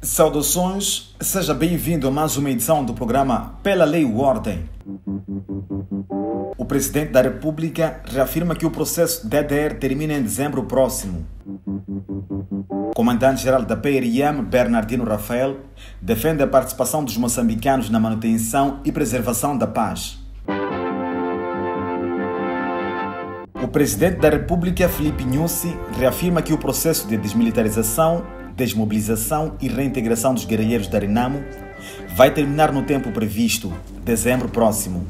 Saudações, seja bem-vindo a mais uma edição do programa Pela Lei e Ordem. O Presidente da República reafirma que o processo DDR termina em dezembro próximo. O Comandante-Geral da PRM, Bernardino Rafael, defende a participação dos moçambicanos na manutenção e preservação da paz. O Presidente da República, Filipe Nyusi, reafirma que o processo de desmilitarização, desmobilização e reintegração dos guerrilheiros da Renamo vai terminar no tempo previsto, dezembro próximo.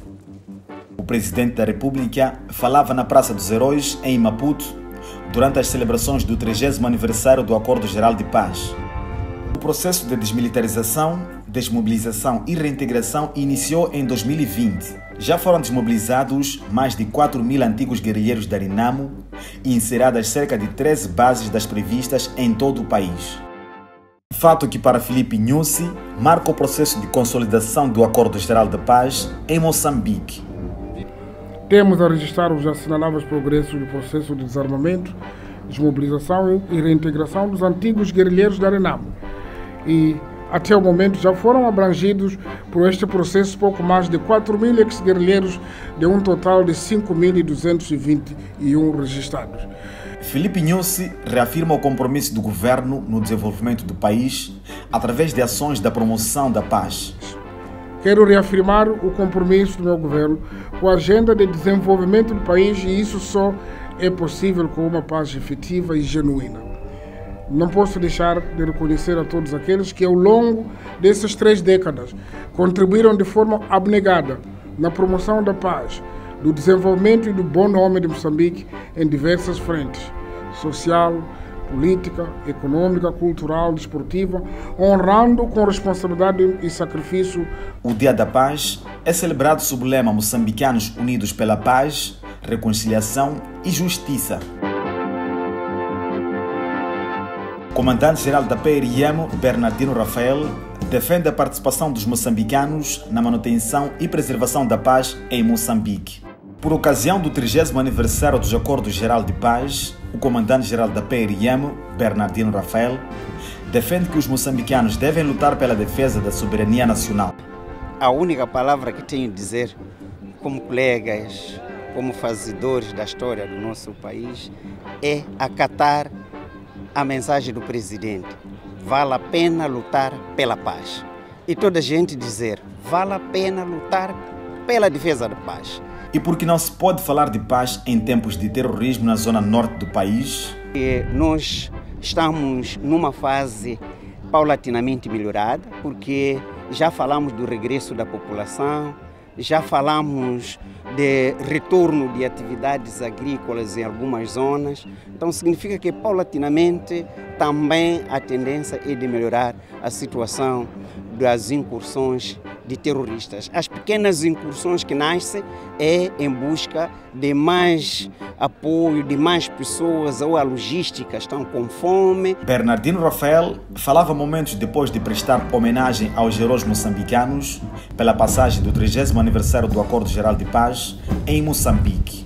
O Presidente da República falava na Praça dos Heróis, em Maputo, durante as celebrações do 30º aniversário do Acordo Geral de Paz. O processo de desmilitarização, desmobilização e reintegração iniciou em 2020. Já foram desmobilizados mais de 4.000 antigos guerrilheiros da Renamo e inseradas cerca de 13 bases das previstas em todo o país. Fato que para Filipe Nyusi marca o processo de consolidação do Acordo Geral de Paz em Moçambique. Temos a registrar os assinaláveis progressos do processo de desarmamento, desmobilização e reintegração dos antigos guerrilheiros da Renamo. E até o momento já foram abrangidos por este processo pouco mais de 4.000 ex-guerrilheiros de um total de 5.221 registrados. Filipe Nyusi reafirma o compromisso do governo no desenvolvimento do país através de ações da promoção da paz. Quero reafirmar o compromisso do meu governo com a agenda de desenvolvimento do país e isso só é possível com uma paz efetiva e genuína. Não posso deixar de reconhecer a todos aqueles que ao longo dessas 3 décadas contribuíram de forma abnegada na promoção da paz, do desenvolvimento e do bom nome de Moçambique em diversas frentes: social, política, econômica, cultural, desportiva, honrando com responsabilidade e sacrifício. O Dia da Paz é celebrado sob o lema Moçambicanos Unidos pela Paz, Reconciliação e Justiça. O Comandante-Geral da PRM, Bernardino Rafael, defende a participação dos moçambicanos na manutenção e preservação da paz em Moçambique. Por ocasião do 30º aniversário dos Acordos Geral de Paz, o Comandante-Geral da PRM, Bernardino Rafael, defende que os moçambicanos devem lutar pela defesa da soberania nacional. A única palavra que tenho a dizer, como colegas, como fazedores da história do nosso país, é acatar a mensagem do Presidente. Vale a pena lutar pela paz. E toda a gente dizer, vale a pena lutar pela defesa da paz. E por que não se pode falar de paz em tempos de terrorismo na zona norte do país? Nós estamos numa fase paulatinamente melhorada, porque já falamos do regresso da população, já falamos de retorno de atividades agrícolas em algumas zonas. Então significa que paulatinamente também a tendência é de melhorar a situação das incursões de terroristas. As pequenas incursões que nascem é em busca de mais apoio, de mais pessoas, ou a logística estão com fome. Bernardino Rafael falava momentos depois de prestar homenagem aos heróis moçambicanos pela passagem do 30º aniversário do Acordo Geral de Paz em Moçambique.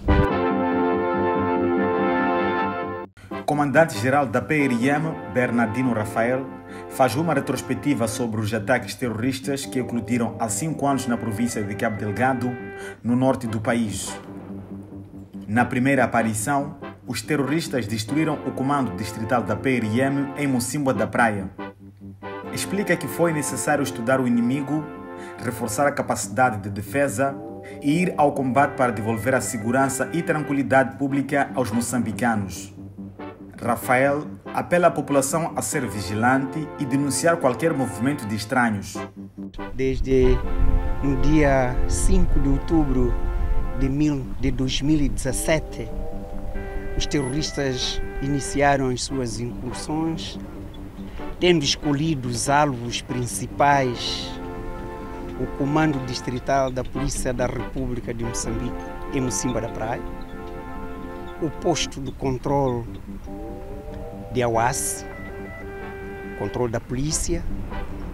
O Comandante-Geral da PRM, Bernardino Rafael, faz uma retrospectiva sobre os ataques terroristas que eclodiram há 5 anos na província de Cabo Delgado, no norte do país. Na primeira aparição, os terroristas destruíram o comando distrital da PRM em Mocimboa da Praia. Explica que foi necessário estudar o inimigo, reforçar a capacidade de defesa e ir ao combate para devolver a segurança e tranquilidade pública aos moçambicanos. Rafael apela à população a ser vigilante e denunciar qualquer movimento de estranhos. Desde no dia 5 de outubro de 2017, os terroristas iniciaram as suas incursões, tendo escolhido os alvos principais, o Comando Distrital da Polícia da República de Moçambique, em Mocimboa da Praia, o posto de controle de Auace, controle da polícia,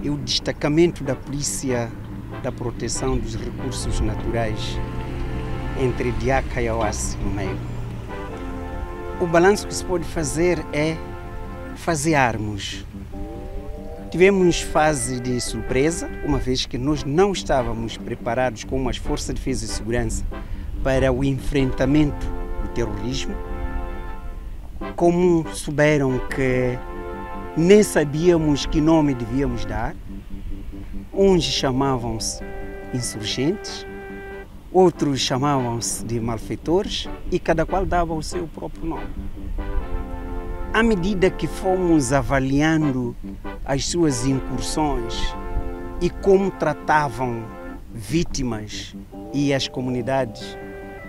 e o destacamento da polícia da proteção dos recursos naturais entre Diaca e Auace no meio. O balanço que se pode fazer é fasearmos. Tivemos fase de surpresa, uma vez que nós não estávamos preparados como as Forças de Defesa e Segurança para o enfrentamento do terrorismo. Como souberam que nem sabíamos que nome devíamos dar, uns chamavam-se insurgentes, outros chamavam-se de malfeitores e cada qual dava o seu próprio nome. À medida que fomos avaliando as suas incursões e como tratavam vítimas e as comunidades,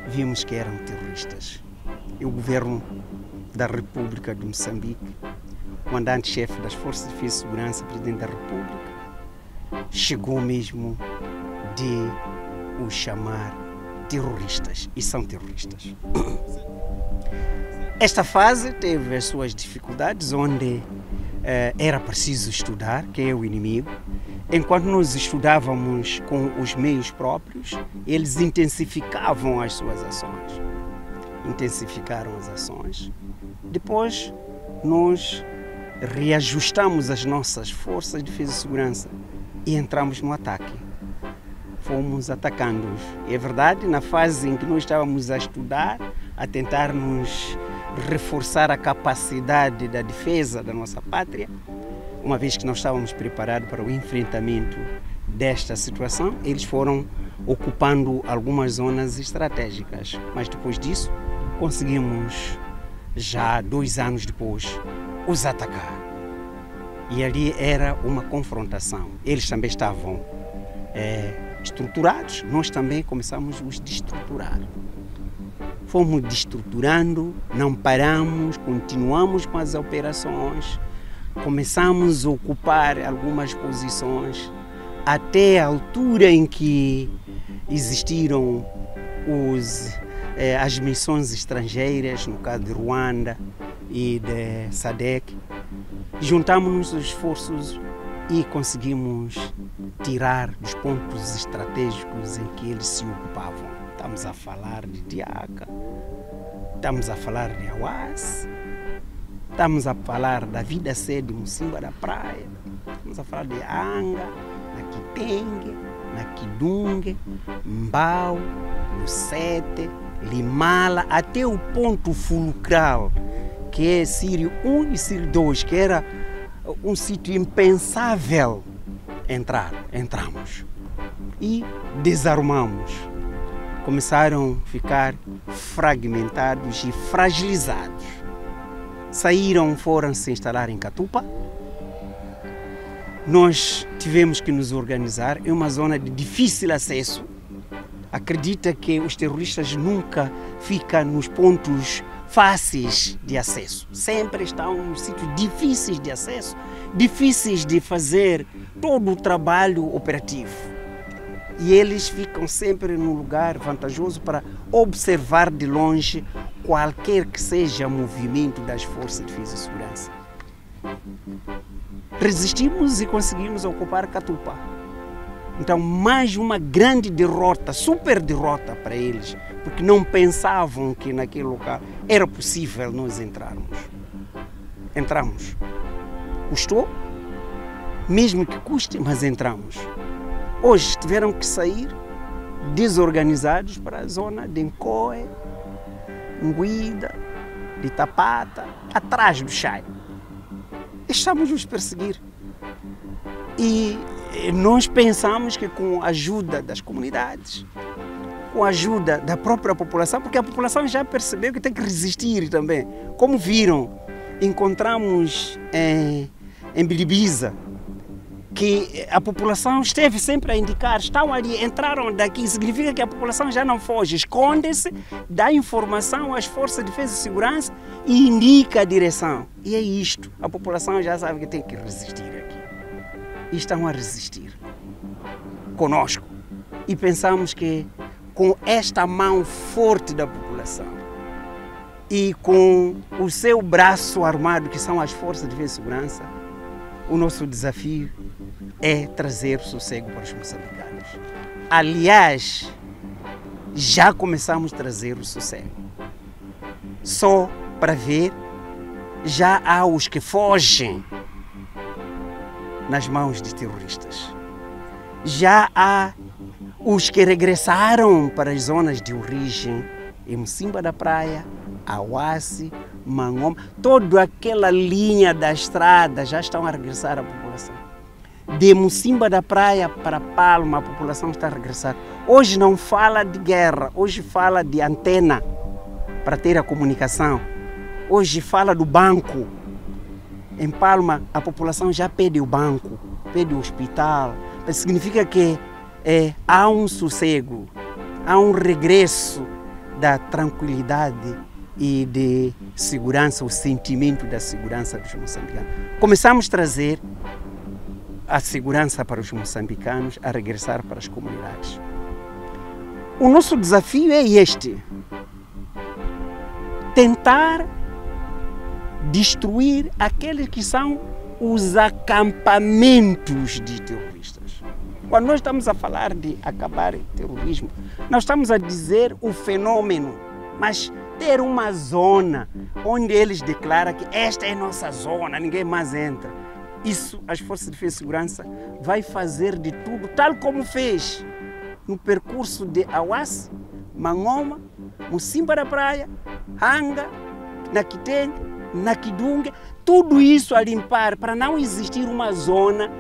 vimos que eram terroristas. E o governo da República de Moçambique, o comandante-chefe das Forças de Defesa e Segurança, presidente da República, chegou mesmo de os chamar terroristas, e são terroristas. Esta fase teve as suas dificuldades, onde era preciso estudar quem é o inimigo. Enquanto nós estudávamos com os meios próprios, eles intensificavam as suas ações. Intensificaram as ações. Depois, nós reajustamos as nossas forças de defesa e segurança e entramos no ataque. Fomos atacando-os. É verdade, na fase em que nós estávamos a estudar, a tentar nos reforçar a capacidade da defesa da nossa pátria, uma vez que nós estávamos preparados para o enfrentamento desta situação, eles foram ocupando algumas zonas estratégicas. Mas depois disso, conseguimos, já 2 anos depois, os atacar. E ali era uma confrontação. Eles também estavam estruturados, nós também começamos a os destruturar. Fomos destruturando, não paramos, continuamos com as operações, começamos a ocupar algumas posições, até a altura em que existiram as missões estrangeiras, no caso de Ruanda e de SADC. Juntamos-nos os esforços e conseguimos tirar dos pontos estratégicos em que eles se ocupavam. Estamos a falar de Diaca, estamos a falar de Auace, estamos a falar da vida sede de Mocimboa da Praia, estamos a falar de Anga, na Quitenge, na Quidungue, Mbau, Lucete, Limala, até o ponto fulcral, que é Sírio 1 e Sírio 2, que era um sítio impensável entrar. Entramos e desarmamos. Começaram a ficar fragmentados e fragilizados. Saíram, foram se instalar em Catupa. Nós tivemos que nos organizar em uma zona de difícil acesso. Acredita que os terroristas nunca ficam nos pontos fáceis de acesso. Sempre estão nos sítios difíceis de acesso, difíceis de fazer todo o trabalho operativo. E eles ficam sempre num lugar vantajoso para observar de longe qualquer que seja o movimento das forças de defesa e segurança. Resistimos e conseguimos ocupar Catupa. Então, mais uma grande derrota, super derrota para eles, porque não pensavam que naquele local era possível nós entrarmos. Entramos. Custou, mesmo que custe, mas entramos. Hoje tiveram que sair desorganizados para a zona de Ncoe, Nguida, de Tapata, atrás do Chai. Estamos a os perseguir. E nós pensamos que com a ajuda das comunidades, com a ajuda da própria população, porque a população já percebeu que tem que resistir também. Como viram, encontramos em Bilibiza que a população esteve sempre a indicar, estão ali, entraram daqui, significa que a população já não foge, esconde-se, dá informação às forças de defesa e segurança e indica a direção. E é isto, a população já sabe que tem que resistir aqui. E estão a resistir conosco. E pensamos que com esta mão forte da população e com o seu braço armado, que são as Forças de Defesa e Segurança, o nosso desafio é trazer sossego para os moçambicanos. Aliás, já começamos a trazer o sossego. Só para ver, já há os que fogem nas mãos de terroristas. Já há os que regressaram para as zonas de origem, em Mocimba da Praia, Awassi, Mangoma, toda aquela linha da estrada já estão a regressar à população. De Mocimba da Praia para Palma, a população está a regressar. Hoje não fala de guerra, hoje fala de antena para ter a comunicação. Hoje fala do banco. Em Palma, a população já pede o banco, pede o hospital. Significa que há um sossego, há um regresso da tranquilidade e de segurança, o sentimento da segurança dos moçambicanos. Começamos a trazer a segurança para os moçambicanos a regressar para as comunidades. O nosso desafio é este: tentar destruir aqueles que são os acampamentos de terroristas. Quando nós estamos a falar de acabar o terrorismo, nós estamos a dizer o fenômeno, mas ter uma zona onde eles declaram que esta é a nossa zona, ninguém mais entra. Isso as Forças de Defesa e Segurança vai fazer de tudo, tal como fez no percurso de Awassi, Mangoma, Mocimba da Praia, Hanga, Nakiteng, Nakidunga, tudo isso a limpar para não existir uma zona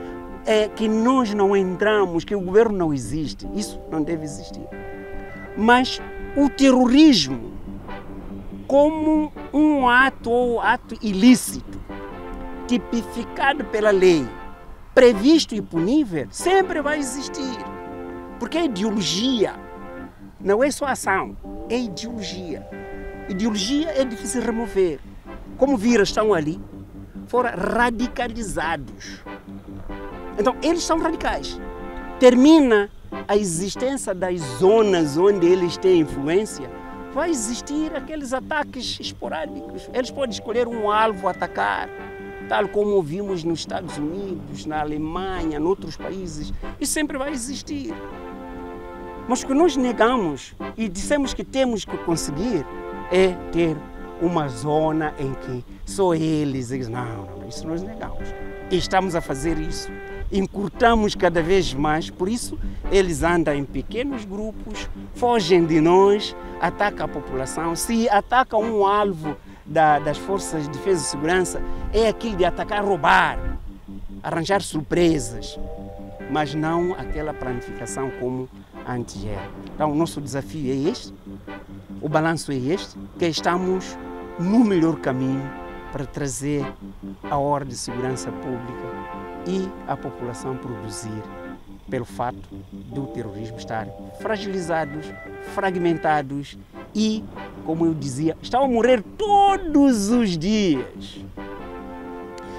que nós não entramos, que o governo não existe. Isso não deve existir. Mas o terrorismo, como um ato ou ato ilícito, tipificado pela lei, previsto e punível, sempre vai existir. Porque é ideologia, não é só ação, é ideologia. Ideologia é difícil remover. Como viram, estão ali, foram radicalizados. Então, eles são radicais. Termina a existência das zonas onde eles têm influência, vai existir aqueles ataques esporádicos. Eles podem escolher um alvo a atacar, tal como vimos nos Estados Unidos, na Alemanha, em outros países. Isso sempre vai existir. Mas o que nós negamos e dissemos que temos que conseguir é ter uma zona em que só eles... Não, isso nós negamos. E estamos a fazer isso. Encurtamos cada vez mais, por isso eles andam em pequenos grupos, fogem de nós, atacam a população. Se atacam um alvo das Forças de Defesa e Segurança, é aquilo de atacar, roubar, arranjar surpresas, mas não aquela planificação como antes era. Então o nosso desafio é este, o balanço é este, que estamos no melhor caminho para trazer a ordem de segurança pública e a população produzir, pelo fato do terrorismo estar fragilizados, fragmentados e, como eu dizia, estão a morrer todos os dias.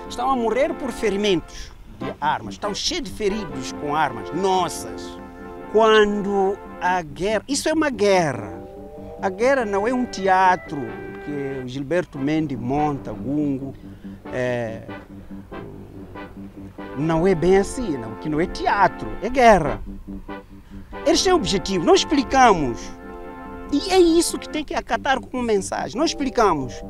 Estão a morrer por ferimentos de armas, estão cheios de feridos com armas nossas. Quando a guerra... Isso é uma guerra. A guerra não é um teatro que o Gilberto Mendes monta, Gungo. Não é bem assim, não, que não é teatro, é guerra. Eles têm objetivo, nós explicamos. E é isso que tem que acatar como mensagem. Nós explicamos.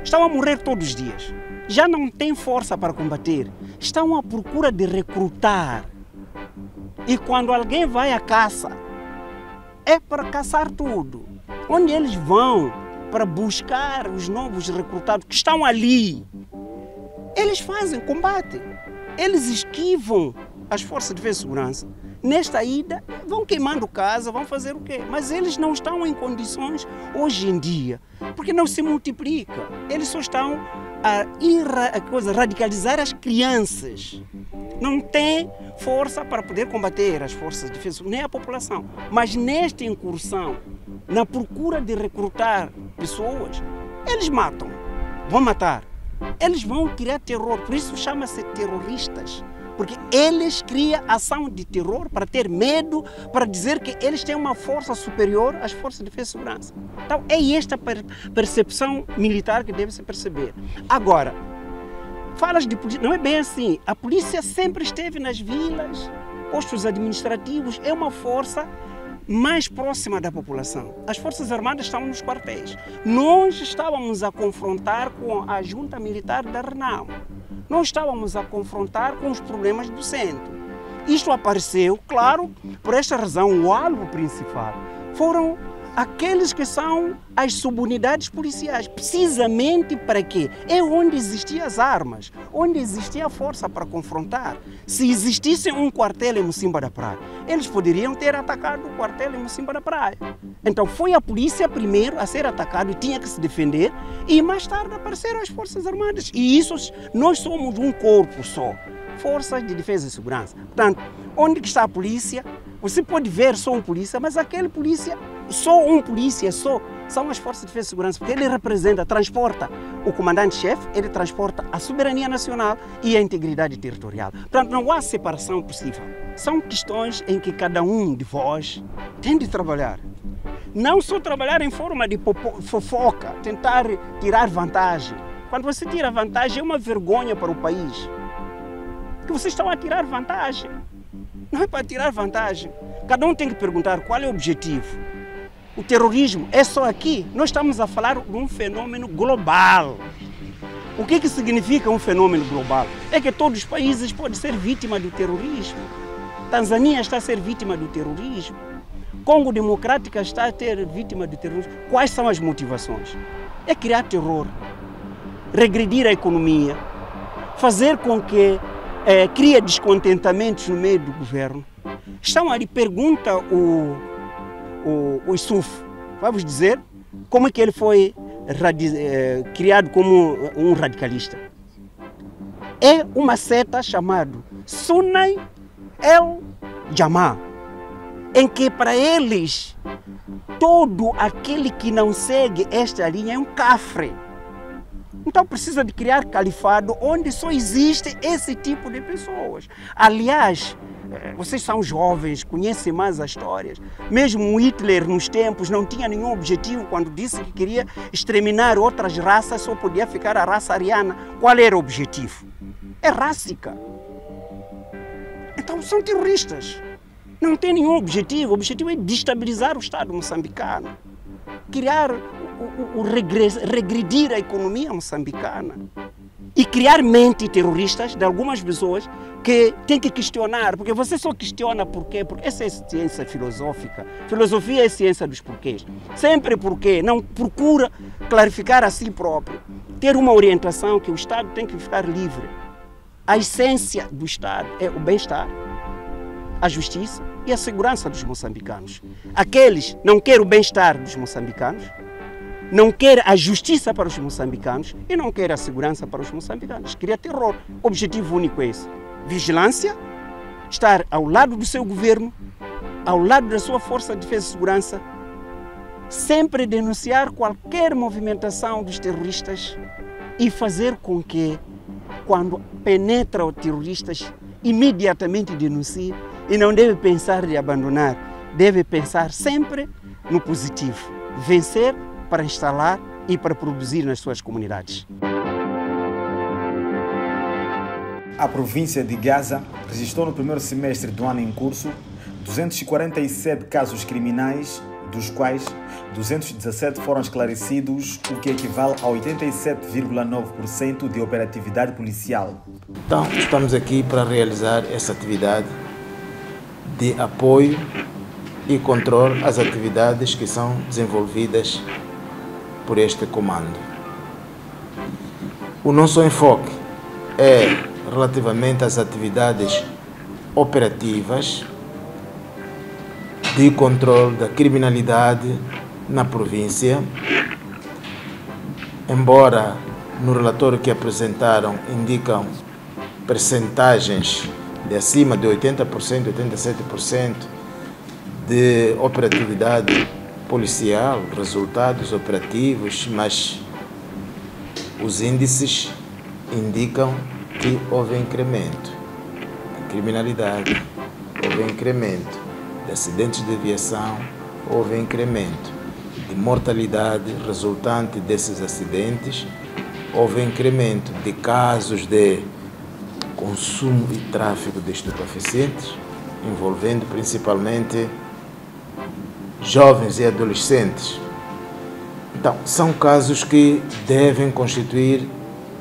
Estão a morrer todos os dias. Já não têm força para combater. Estão à procura de recrutar. E quando alguém vai à caça, é para caçar tudo. Onde eles vão para buscar os novos recrutados que estão ali, eles fazem combate. Eles esquivam as Forças de Defesa e Segurança. Nesta ida, vão queimando casa, vão fazer o quê? Mas eles não estão em condições, hoje em dia, porque não se multiplica. Eles só estão a radicalizar as crianças. Não tem força para poder combater as Forças de Defesa, nem a população. Mas nesta incursão, na procura de recrutar pessoas, eles matam, vão matar. Eles vão criar terror, por isso chama-se terroristas, Porque eles criam ação de terror para ter medo, para dizer que eles têm uma força superior às forças de defesa e segurança. Então é esta percepção militar que deve se perceber. Agora, falas de polícia, não é bem assim. A polícia sempre esteve nas vilas, postos administrativos, é uma força mais próxima da população. As Forças Armadas estão nos quartéis. Nós estávamos a confrontar com a junta militar da Renamo. Nós estávamos a confrontar com os problemas do centro. Isto apareceu, claro, por esta razão, o alvo principal foram aqueles que são as subunidades policiais. Precisamente para quê? É onde existiam as armas, onde existia a força para confrontar. Se existisse um quartel em Mocimba da Praia, eles poderiam ter atacado o quartel em Mocimba da Praia. Então foi a polícia primeiro a ser atacada e tinha que se defender, e mais tarde apareceram as Forças Armadas. E isso, nós somos um corpo só, Forças de Defesa e Segurança. Portanto, onde que está a polícia? Você pode ver só um polícia, mas aquele polícia, só um polícia, só são as Forças de Defesa e Segurança, porque ele representa, transporta o comandante-chefe, ele transporta a soberania nacional e a integridade territorial. Portanto, não há separação possível. São questões em que cada um de vós tem de trabalhar. Não só trabalhar em forma de fofoca, tentar tirar vantagem. Quando você tira vantagem, é uma vergonha para o país. Que vocês estão a tirar vantagem. Não é para tirar vantagem. Cada um tem que perguntar qual é o objetivo. O terrorismo é só aqui. Nós estamos a falar de um fenômeno global. O que significa um fenômeno global? É que todos os países podem ser vítimas do terrorismo. Tanzânia está a ser vítima do terrorismo. Congo Democrática está a ser vítima do terrorismo. Quais são as motivações? É criar terror, regredir a economia, fazer com que cria descontentamentos no meio do governo. Estão ali, pergunta o Issoufou, vamos dizer, como é que ele foi criado como um radicalista. É uma seta chamada Sunni el-Jamaa, em que para eles, todo aquele que não segue esta linha é um cafre. Então precisa de criar califado onde só existe esse tipo de pessoas. Aliás, vocês são jovens, conhecem mais as histórias. Mesmo Hitler, nos tempos, não tinha nenhum objetivo quando disse que queria exterminar outras raças, só podia ficar a raça ariana. Qual era o objetivo? É rássica. Então são terroristas. Não tem nenhum objetivo. O objetivo é destabilizar o Estado moçambicano. Criar regredir a economia moçambicana e criar mentes terroristas de algumas pessoas que têm que questionar, porque você só questiona por quê? Porque essa é ciência filosófica. Filosofia é ciência dos porquês. Sempre porquê, não procura clarificar a si próprio. Ter uma orientação que o Estado tem que ficar livre. A essência do Estado é o bem-estar, a justiça e a segurança dos moçambicanos. Aqueles não querem o bem-estar dos moçambicanos, não quer a justiça para os moçambicanos e não quer a segurança para os moçambicanos. Cria terror. O objetivo único é esse. Vigilância, estar ao lado do seu governo, ao lado da sua força de defesa e segurança, sempre denunciar qualquer movimentação dos terroristas e fazer com que, quando penetra os terroristas, imediatamente denuncie e não deve pensar de abandonar, deve pensar sempre no positivo. Vencer para instalar e para produzir nas suas comunidades. A província de Gaza registrou no primeiro semestre do ano em curso 247 casos criminais, dos quais 217 foram esclarecidos, o que equivale a 87,9% de operatividade policial. Então, estamos aqui para realizar essa atividade de apoio e controle às atividades que são desenvolvidas por este comando. O nosso enfoque é relativamente às atividades operativas de controle da criminalidade na província, embora no relatório que apresentaram indicam percentagens de acima de 80%, 87% de operatividade policial, resultados operativos, mas os índices indicam que houve incremento. criminalidade, houve incremento de acidentes de aviação, houve incremento de mortalidade resultante desses acidentes, houve incremento de casos de consumo e tráfico de estupefacientes, envolvendo principalmente jovens e adolescentes. Então, são casos que devem constituir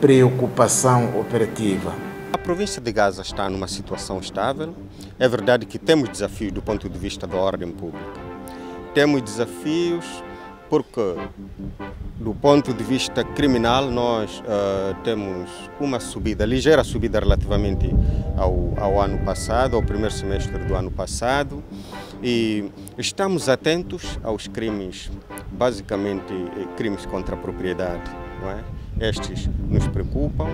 preocupação operativa. A província de Gaza está numa situação estável. É verdade que temos desafios do ponto de vista da ordem pública. Temos desafios porque, do ponto de vista criminal, nós temos uma subida, ligeira subida relativamente ao ano passado, ao primeiro semestre do ano passado, e estamos atentos aos crimes, basicamente crimes contra a propriedade, não é? Estes nos preocupam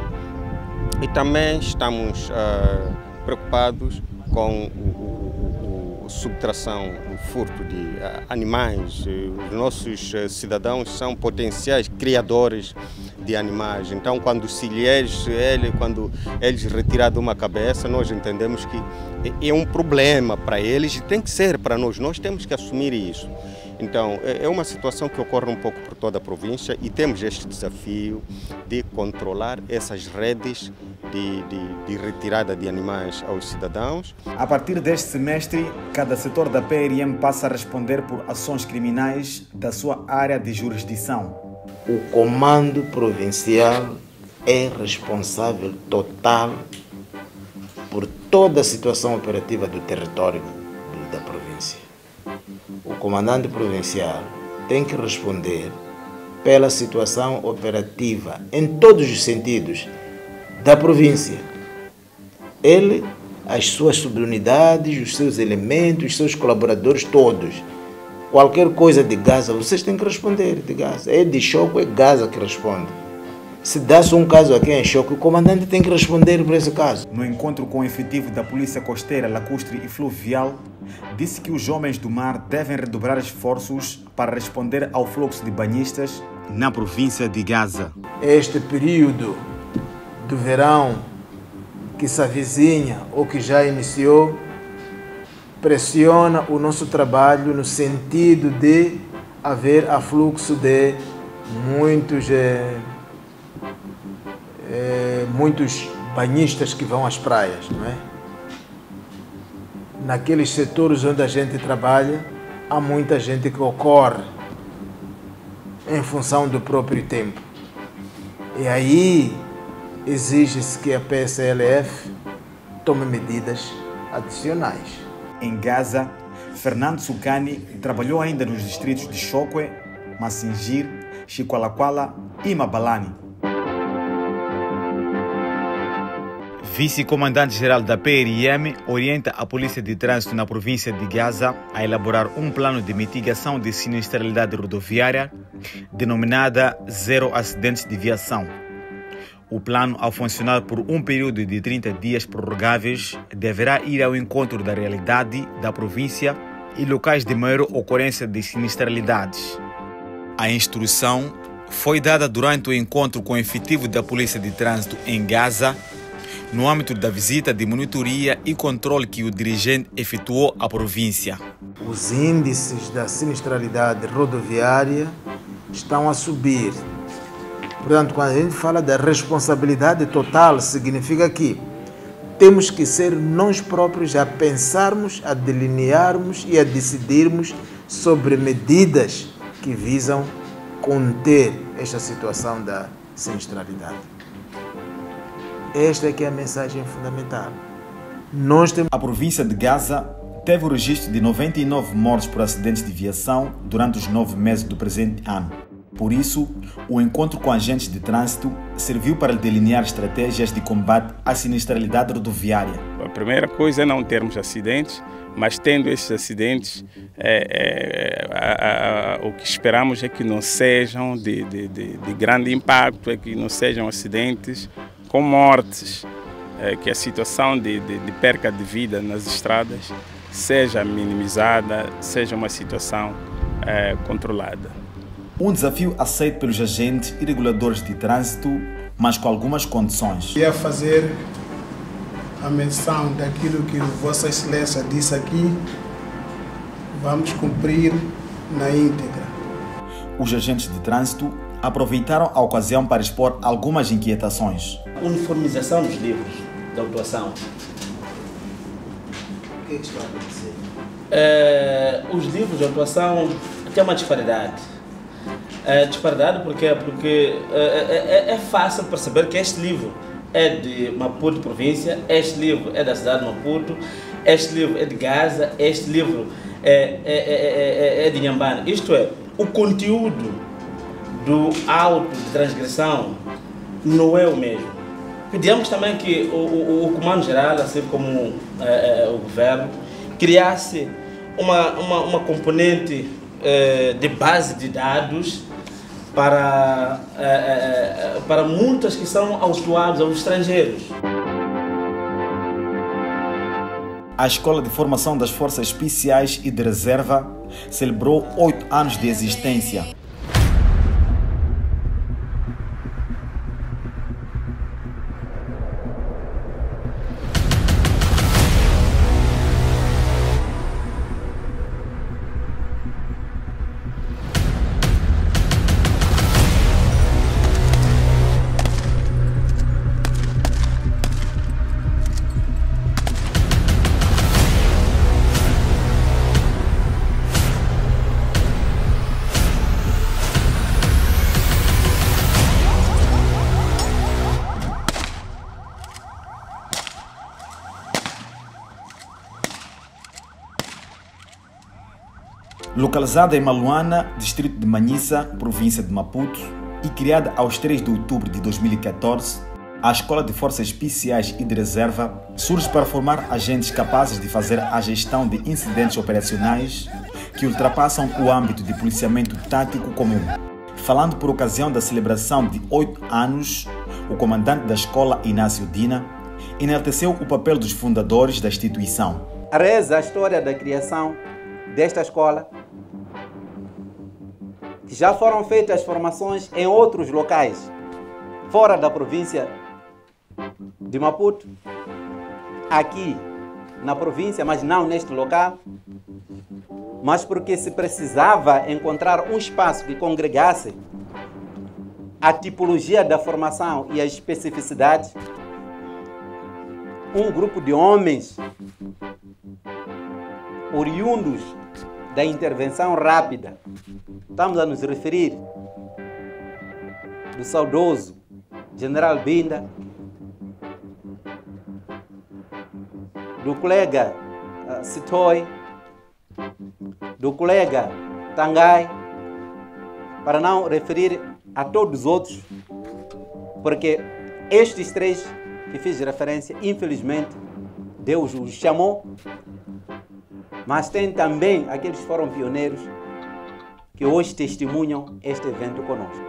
e também estamos preocupados com a subtração, o furto de animais. Os nossos cidadãos são potenciais criadores de animais. Então, quando eles retiram uma cabeça, nós entendemos que é um problema para eles e tem que ser para nós. Nós temos que assumir isso. Então, é uma situação que ocorre um pouco por toda a província e temos este desafio de controlar essas redes de retirada de animais aos cidadãos. A partir deste semestre, cada setor da PRM passa a responder por ações criminais da sua área de jurisdição. O Comando Provincial é responsável total por toda a situação operativa do território da província. O comandante provincial tem que responder pela situação operativa em todos os sentidos da província. Ele, as suas subunidades, os seus elementos, os seus colaboradores todos. Qualquer coisa de Gaza, vocês têm que responder de Gaza. É de Choco, é Gaza que responde. Se dá-se um caso aqui em Choco, o comandante tem que responder por esse caso. No encontro com o efetivo da Polícia Costeira, Lacustre e Fluvial, disse que os homens do mar devem redobrar esforços para responder ao fluxo de banhistas na província de Gaza. Este período do verão que se avizinha ou que já iniciou pressiona o nosso trabalho no sentido de haver afluxo de muitos banhistas que vão às praias, não é? Naqueles setores onde a gente trabalha, há muita gente que ocorre em função do próprio tempo. E aí exige-se que a PSLF tome medidas adicionais. Em Gaza, Fernando Sukani trabalhou ainda nos distritos de Chokwe, Masingir, Chiqualaquala e Mabalani. Vice-comandante-geral da PRM orienta a Polícia de Trânsito na província de Gaza a elaborar um plano de mitigação de sinistralidade rodoviária denominada Zero Acidentes de Viação. O plano, ao funcionar por um período de 30 dias prorrogáveis, deverá ir ao encontro da realidade da província e locais de maior ocorrência de sinistralidades. A instrução foi dada durante o encontro com o efetivo da Polícia de Trânsito em Gaza, no âmbito da visita de monitoria e controle que o dirigente efetuou à província. Os índices da sinistralidade rodoviária estão a subir. Portanto, quando a gente fala da responsabilidade total, significa que temos que ser nós próprios a pensarmos, a delinearmos e a decidirmos sobre medidas que visam conter esta situação da sinistralidade. Esta é que é a mensagem fundamental. A província de Gaza teve o registro de 99 mortes por acidentes de viação durante os 9 meses do presente ano. Por isso, o encontro com agentes de trânsito serviu para delinear estratégias de combate à sinistralidade rodoviária. A primeira coisa é não termos acidentes, mas tendo esses acidentes, o que esperamos é que não sejam de grande impacto, é que não sejam acidentes com mortes, que a situação de perca de vida nas estradas seja minimizada, seja uma situação controlada. Um desafio aceito pelos agentes e reguladores de trânsito, mas com algumas condições. E a fazer a menção daquilo que Vossa Excelência disse aqui, vamos cumprir na íntegra. Os agentes de trânsito aproveitaram a ocasião para expor algumas inquietações. Uniformização dos livros de autuação. O que está a acontecer? Os livros de autuação têm uma disparidade. Disparidade porque é fácil perceber que este livro é de Maputo, província, este livro é da cidade de Maputo, este livro é de Gaza, este livro é de Inhambane. Isto é, o conteúdo do auto de transgressão não é o mesmo. Pedimos também que o Comando Geral, assim como o Governo, criasse uma componente de base de dados para multas que são autuadas aos estrangeiros. A Escola de Formação das Forças Especiais e de Reserva celebrou 8 anos de existência. Localizada em Maluana, distrito de Manhissa, província de Maputo, e criada aos 3 de outubro de 2014, a Escola de Forças Especiais e de Reserva surge para formar agentes capazes de fazer a gestão de incidentes operacionais que ultrapassam o âmbito de policiamento tático comum. Falando por ocasião da celebração de 8 anos, o comandante da escola, Inácio Dina, enalteceu o papel dos fundadores da instituição. Reza a história da criação desta escola, que já foram feitas formações em outros locais, fora da província de Maputo, aqui na província, mas não neste local, mas porque se precisava encontrar um espaço que congregasse a tipologia da formação e as especificidades, um grupo de homens oriundos da intervenção rápida. Estamos a nos referir do saudoso General Binda, do colega Sitoi, do colega Tangai, para não referir a todos os outros, porque estes 3 que fiz referência, infelizmente, Deus os chamou, mas tem também aqueles que foram pioneiros que hoje testemunham este evento conosco.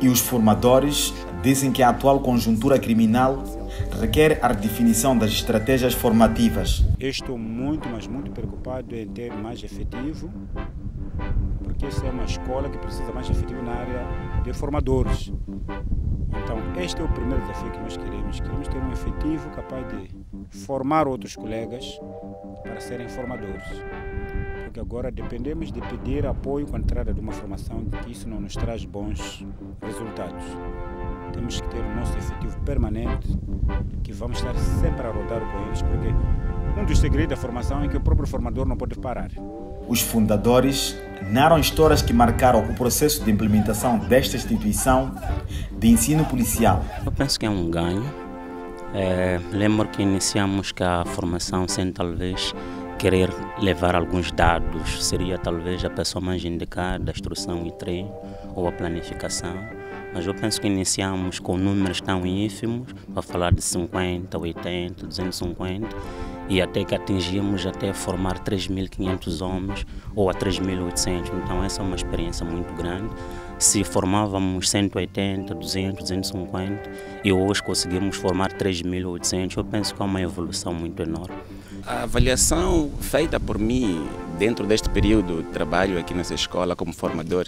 E os formadores dizem que a atual conjuntura criminal requer a redefinição das estratégias formativas. Eu estou muito, mas muito preocupado em ter mais efetivo, porque essa é uma escola que precisa mais efetivo na área de formadores. Então, este é o primeiro desafio que nós queremos. Queremos ter um efetivo capaz de formar outros colegas para serem formadores. Porque agora dependemos de pedir apoio com a entrada de uma formação que isso não nos traz bons resultados. Temos que ter o nosso efetivo permanente, que vamos estar sempre a rodar com eles, porque um dos segredos da formação é que o próprio formador não pode parar. Os fundadores narram histórias que marcaram o processo de implementação desta instituição de ensino policial. Eu penso que é um ganho. Lembro que iniciamos com a formação sem talvez querer levar alguns dados, seria talvez a pessoa mais indicada, a instrução e treino ou a planificação. Mas eu penso que iniciamos com números tão ínfimos, para falar de 50, 80, 250, e até que atingimos até formar 3.500 homens ou a 3.800. Então essa é uma experiência muito grande. Se formávamos 180, 200, 250 e hoje conseguimos formar 3.800, eu penso que é uma evolução muito enorme. A avaliação feita por mim dentro deste período de trabalho aqui nessa escola como formador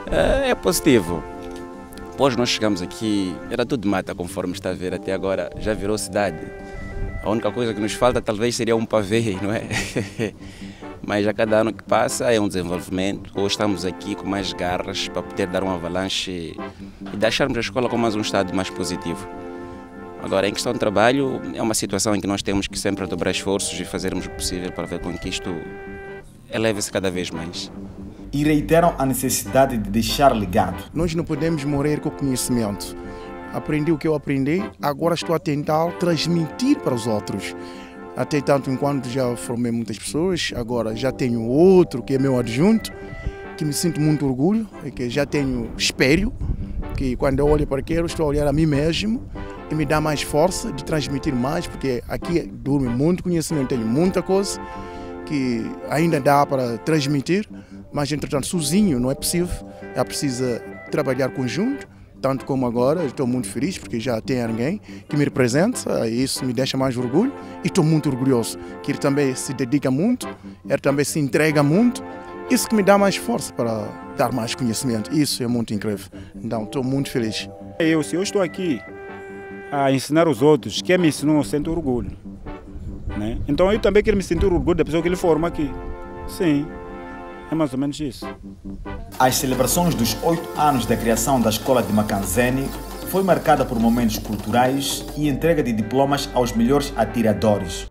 é positivo. Depois nós chegamos aqui, era tudo mata, conforme está a ver até agora, já virou cidade. A única coisa que nos falta talvez seria um pavê, não é? Mas a cada ano que passa é um desenvolvimento. Hoje estamos aqui com mais garras para poder dar um avalanche e deixarmos a escola com mais um estado mais positivo. Agora, em questão de trabalho, é uma situação em que nós temos que sempre dobrar esforços e fazermos o possível para ver com que isto eleve-se cada vez mais. E reiteram a necessidade de deixar legado. Nós não podemos morrer com o conhecimento. Aprendi o que eu aprendi, agora estou a tentar transmitir para os outros. Até tanto enquanto já formei muitas pessoas, agora já tenho outro que é meu adjunto, que me sinto muito orgulho, e que já tenho espelho, que quando eu olho para aquilo estou a olhar a mim mesmo e me dá mais força de transmitir mais, porque aqui dorme muito conhecimento, tenho muita coisa que ainda dá para transmitir, mas entretanto sozinho não é possível, é preciso trabalhar conjunto. Tanto como agora, estou muito feliz porque já tem alguém que me representa, isso me deixa mais orgulho e estou muito orgulhoso, que ele também se dedica muito, ele também se entrega muito, isso que me dá mais força para dar mais conhecimento, isso é muito incrível, então estou muito feliz. Se eu estou aqui a ensinar os outros, quem me ensinou eu sinto orgulho, né? Então eu também quero me sentir orgulho da pessoa que ele forma aqui, sim. É mais ou menos isso. As celebrações dos 8 anos da criação da Escola de Makanzeni foi marcada por momentos culturais e entrega de diplomas aos melhores atiradores.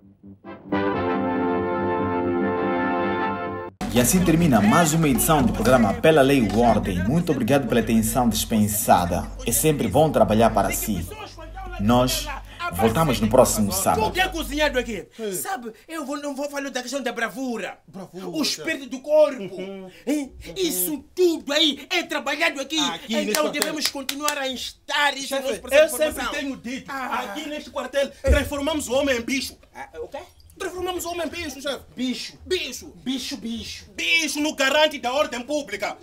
E assim termina mais uma edição do programa Pela Lei e Ordem. Muito obrigado pela atenção dispensada. É sempre bom trabalhar para si. Nós voltamos no próximo sábado. Tudo é cozinhado aqui. Sabe, não vou falar da questão da bravura. O espírito do corpo. Isso tudo aí é trabalhado aqui. Então devemos continuar a instar isso no nosso processo de formação. Eu sempre tenho dito, aqui neste quartel transformamos o homem em bicho. O quê? Transformamos o homem em bicho, chefe. Bicho. Bicho. Bicho, bicho. Bicho no garante da ordem pública.